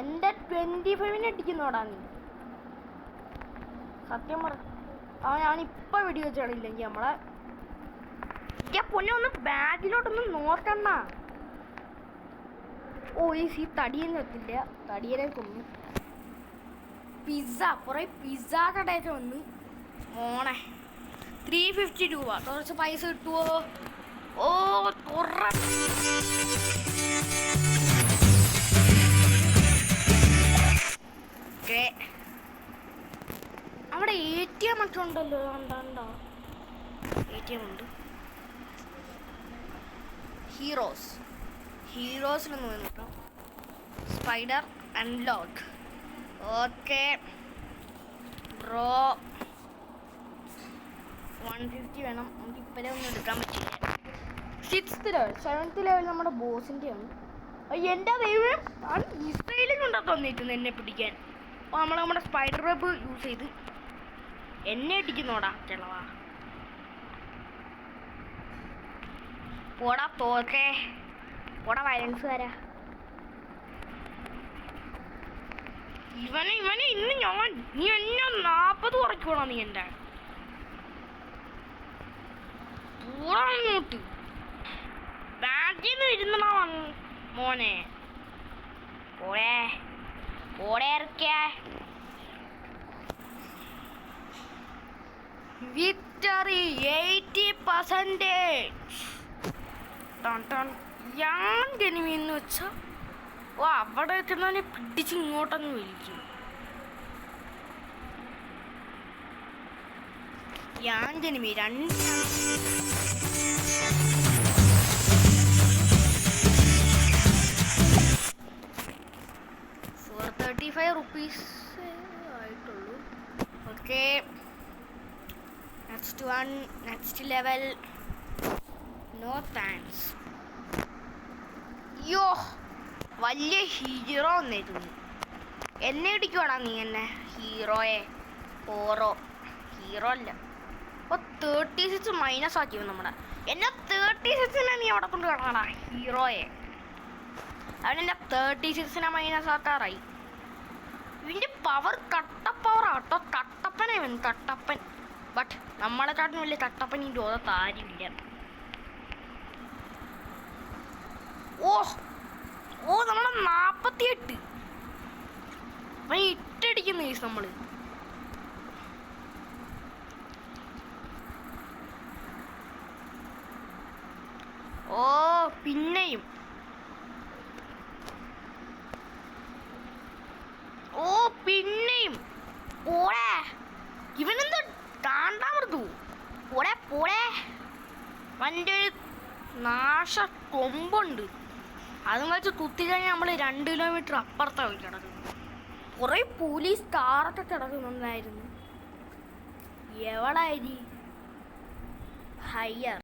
എൻ്റെ 25-ന് അടിക്കുന്നോടാ നീ. സത്യം പറ. ഞാനിപ്പോൾ വെടി വെച്ചാണില്ലെങ്കിൽ നമ്മളെ പൊന്നെ ഒന്ന് ബാറ്റിലോട്ടൊന്നും നോക്കണ്ട. ഓ ഈ തടിയനെ എത്തില്ല, തടിയനെ കൊന്നു. പിസ്സ, കുറേ പിസ്സ കടയൊക്കെ വന്ന് മോണെ. 350 രൂപ കുറച്ച് പൈസ കിട്ടുമോ? ഓ കുറേ അവിടെ ATM ഒക്കെ ഉണ്ടല്ലോ. ഉണ്ടോ ATM ഉണ്ട്. ഹീറോസിനൊന്ന് വന്നിട്ടോ. Spider unlock. ഓക്കെ ബ്രോ 150 വേണം. നമുക്ക് ഇപ്പോഴേ ഒന്നും എടുക്കാൻ പറ്റില്ല. 6th ലെവൽ 7th ലെവൽ നമ്മുടെ ബോസിൻ്റെ ആണ്. എൻ്റെ ദൈവം ഇസ്രയേലിൽ കൊണ്ടാ തന്നിരിക്കുന്നത് എന്നെ പിടിക്കാൻ. അപ്പോൾ നമ്മുടെ സ്പൈഡർ വെബ് യൂസ് ചെയ്ത് എന്നെ ഇടിക്കുന്നോടാ ചെലവാ. പോടാ തോക്കേ, പോടാ വയലൻസ് വരാ. ഇവനെ ഇന്ന് നീ എന്നെ 40 കുറയ്ക്കണോ നീ? എൻ്റെ പൂറങ്ങോട്ട് ബാഗിൽ നിന്ന് ഇരുന്നടാ മോനെ. പോടേ ഇറക്കിയ വിക്ടറി 80%. ഞാൻ ഗനിമീന്ന് വെച്ചാ ഓ അവിടെ വെക്കുന്നവനെ പിടിച്ച് ഇങ്ങോട്ടൊന്ന് വിളിക്കും. ഞാൻ ഗനിമി 35 റുപ്പീസ് ആയിട്ടുള്ളൂ. Okay next level. No thanks. Yo വലിയ ഹീറോ വന്നിരുന്നു. എന്നെ ഇടിക്കുവാടാ നീ എന്നെ ഹീറോയെ. ഹീറോ അല്ല. അപ്പോൾ 36 മൈനസ് ആക്കി നമ്മുടെ. എന്നെ 36നെ നീ അവിടെ കൊണ്ട് കിടക്കണടാ ഹീറോയെ. അവനെന്നെ 36നെ മൈനസ് ആക്കാറായി. ഇവൻ്റെ പവർ കട്ടപ്പവർ ആട്ടോ. കട്ടപ്പനെ വേണം കട്ടപ്പൻ. ബട്ട് നമ്മളെക്കാട്ടും വലിയ കട്ടപ്പൻ ഈ ലോകത്ത് ആരുമില്ല. ഓ നമ്മളെ 48 അവൻ ഇട്ടടിക്കുന്ന നമ്മള്. പിന്നെയും പോടേ. ഇവനെന്താ താണ്ടാമൃതു? പോടേ. അവൻ്റെ ഒരു നാശ കൊമ്പുണ്ട്. അതും വെച്ച് കുത്തിക്കഴിഞ്ഞാൽ നമ്മൾ 2 കിലോമീറ്റർ അപ്പുറത്താണ് കിടക്കുന്നത്. കുറേ പോലീസ് കാറൊക്കെ കിടക്കുന്നുണ്ടായിരുന്നു. എവിടായി ഹയ്യർ